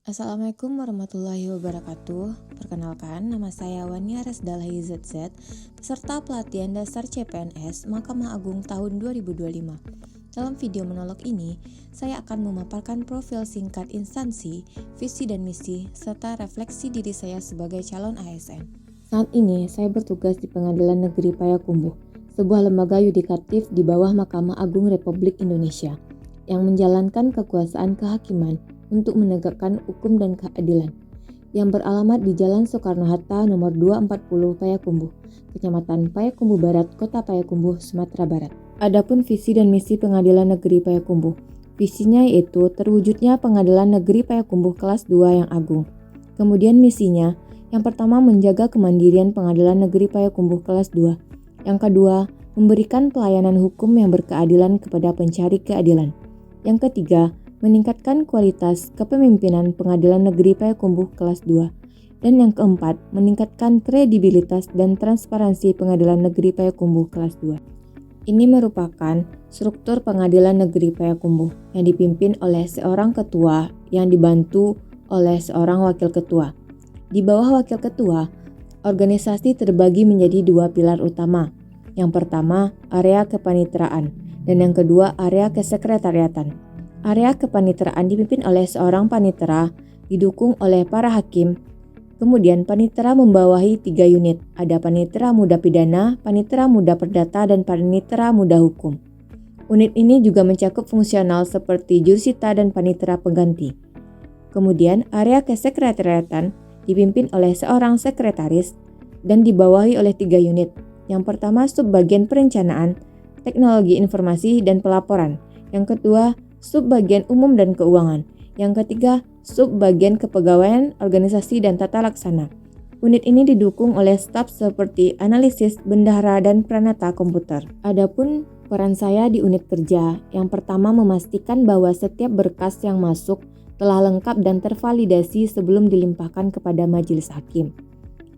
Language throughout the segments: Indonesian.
Assalamualaikum warahmatullahi wabarakatuh. Perkenalkan, nama saya Wania Resdalhi ZZ, peserta pelatihan dasar CPNS Mahkamah Agung tahun 2025. Dalam video monolog ini, saya akan memaparkan profil singkat instansi, visi dan misi, serta refleksi diri saya sebagai calon ASN. Saat ini, saya bertugas di Pengadilan Negeri Payakumbuh, sebuah lembaga yudikatif di bawah Mahkamah Agung Republik Indonesia, yang menjalankan kekuasaan kehakiman untuk menegakkan hukum dan keadilan, yang beralamat di Jalan Soekarno-Hatta nomor 240 Payakumbuh, Kecamatan Payakumbuh Barat, Kota Payakumbuh, Sumatera Barat. Adapun visi dan misi Pengadilan Negeri Payakumbuh, visinya yaitu terwujudnya Pengadilan Negeri Payakumbuh kelas 2 yang agung. Kemudian misinya, yang pertama menjaga kemandirian Pengadilan Negeri Payakumbuh kelas 2. Yang kedua, memberikan pelayanan hukum yang berkeadilan kepada pencari keadilan. Yang ketiga, meningkatkan kualitas kepemimpinan Pengadilan Negeri Payakumbuh kelas 2. Dan yang keempat, meningkatkan kredibilitas dan transparansi Pengadilan Negeri Payakumbuh kelas 2. Ini merupakan struktur Pengadilan Negeri Payakumbuh yang dipimpin oleh seorang ketua yang dibantu oleh seorang wakil ketua. Di bawah wakil ketua, organisasi terbagi menjadi dua pilar utama. Yang pertama, area kepanitraan, dan yang kedua, area kesekretariatan. Area kepanitraan dipimpin oleh seorang panitera, didukung oleh para hakim. Kemudian panitera membawahi 3 unit, ada panitera muda pidana, panitera muda perdata, dan panitera muda hukum. Unit ini juga mencakup fungsional seperti jurusita dan panitera pengganti. Kemudian area kesekretariatan dipimpin oleh seorang sekretaris dan dibawahi oleh 3 unit. Yang pertama subbagian perencanaan, teknologi informasi dan pelaporan. Yang kedua subbagian umum dan keuangan. Yang ketiga, subbagian kepegawaian, organisasi, dan tata laksana. Unit ini didukung oleh staf seperti analisis, bendahara, dan pranata komputer. Adapun peran saya di unit kerja, yang pertama memastikan bahwa setiap berkas yang masuk telah lengkap dan tervalidasi sebelum dilimpahkan kepada majelis hakim.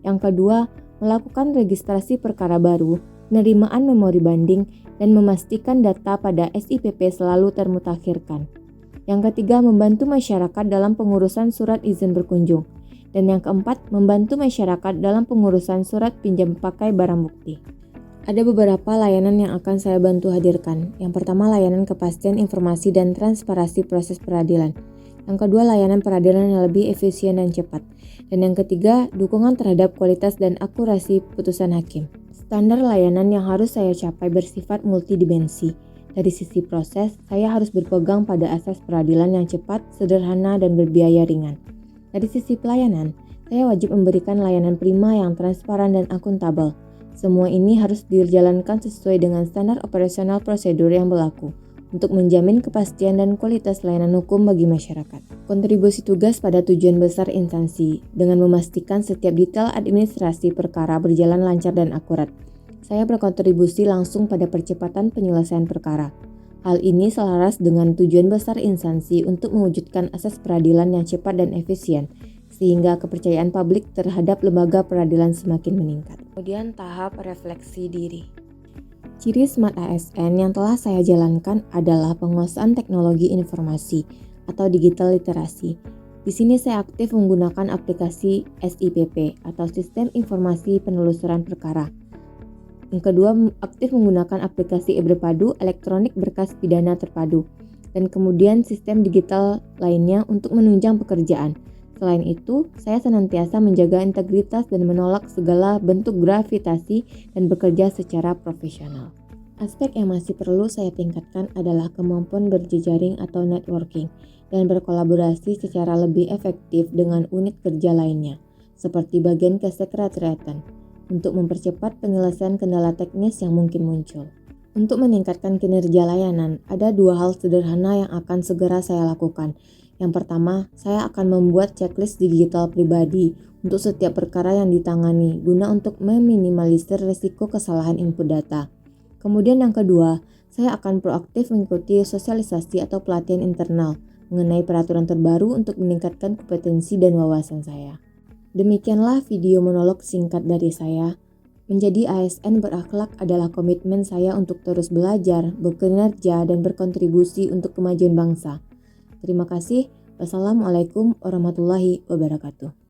Yang kedua, melakukan registrasi perkara baru, penerimaan memori banding, dan memastikan data pada SIPP selalu termutakhirkan. Yang ketiga, membantu masyarakat dalam pengurusan surat izin berkunjung. Dan yang keempat, membantu masyarakat dalam pengurusan surat pinjam pakai barang bukti. Ada beberapa layanan yang akan saya bantu hadirkan. Yang pertama, layanan kepastian informasi dan transparansi proses peradilan. Yang kedua, layanan peradilan yang lebih efisien dan cepat. Dan yang ketiga, dukungan terhadap kualitas dan akurasi putusan hakim. Standar layanan yang harus saya capai bersifat multidimensi. Dari sisi proses, saya harus berpegang pada asas peradilan yang cepat, sederhana, dan berbiaya ringan. Dari sisi pelayanan, saya wajib memberikan layanan prima yang transparan dan akuntabel. Semua ini harus dijalankan sesuai dengan standar operasional prosedur yang berlaku untuk menjamin kepastian dan kualitas layanan hukum bagi masyarakat. Kontribusi tugas pada tujuan besar instansi dengan memastikan setiap detail administrasi perkara berjalan lancar dan akurat. Saya berkontribusi langsung pada percepatan penyelesaian perkara. Hal ini selaras dengan tujuan besar instansi untuk mewujudkan asas peradilan yang cepat dan efisien, sehingga kepercayaan publik terhadap lembaga peradilan semakin meningkat. Kemudian tahap refleksi diri. Ciri Smart ASN yang telah saya jalankan adalah penguasaan teknologi informasi atau digital literasi. Di sini saya aktif menggunakan aplikasi SIPP atau Sistem Informasi Penelusuran Perkara. Yang kedua, aktif menggunakan aplikasi e-Berpadu elektronik berkas pidana terpadu. Dan kemudian sistem digital lainnya untuk menunjang pekerjaan. Selain itu, saya senantiasa menjaga integritas dan menolak segala bentuk gravitasi dan bekerja secara profesional. Aspek yang masih perlu saya tingkatkan adalah kemampuan berjejaring atau networking dan berkolaborasi secara lebih efektif dengan unit kerja lainnya, seperti bagian kesekretariatan, untuk mempercepat penyelesaian kendala teknis yang mungkin muncul. Untuk meningkatkan kinerja layanan, ada 2 hal sederhana yang akan segera saya lakukan. Yang pertama, saya akan membuat checklist digital pribadi untuk setiap perkara yang ditangani guna untuk meminimalisir risiko kesalahan input data. Kemudian yang kedua, saya akan proaktif mengikuti sosialisasi atau pelatihan internal mengenai peraturan terbaru untuk meningkatkan kompetensi dan wawasan saya. Demikianlah video monolog singkat dari saya. Menjadi ASN berakhlak adalah komitmen saya untuk terus belajar, berkinerja, dan berkontribusi untuk kemajuan bangsa. Terima kasih. Wassalamualaikum warahmatullahi wabarakatuh.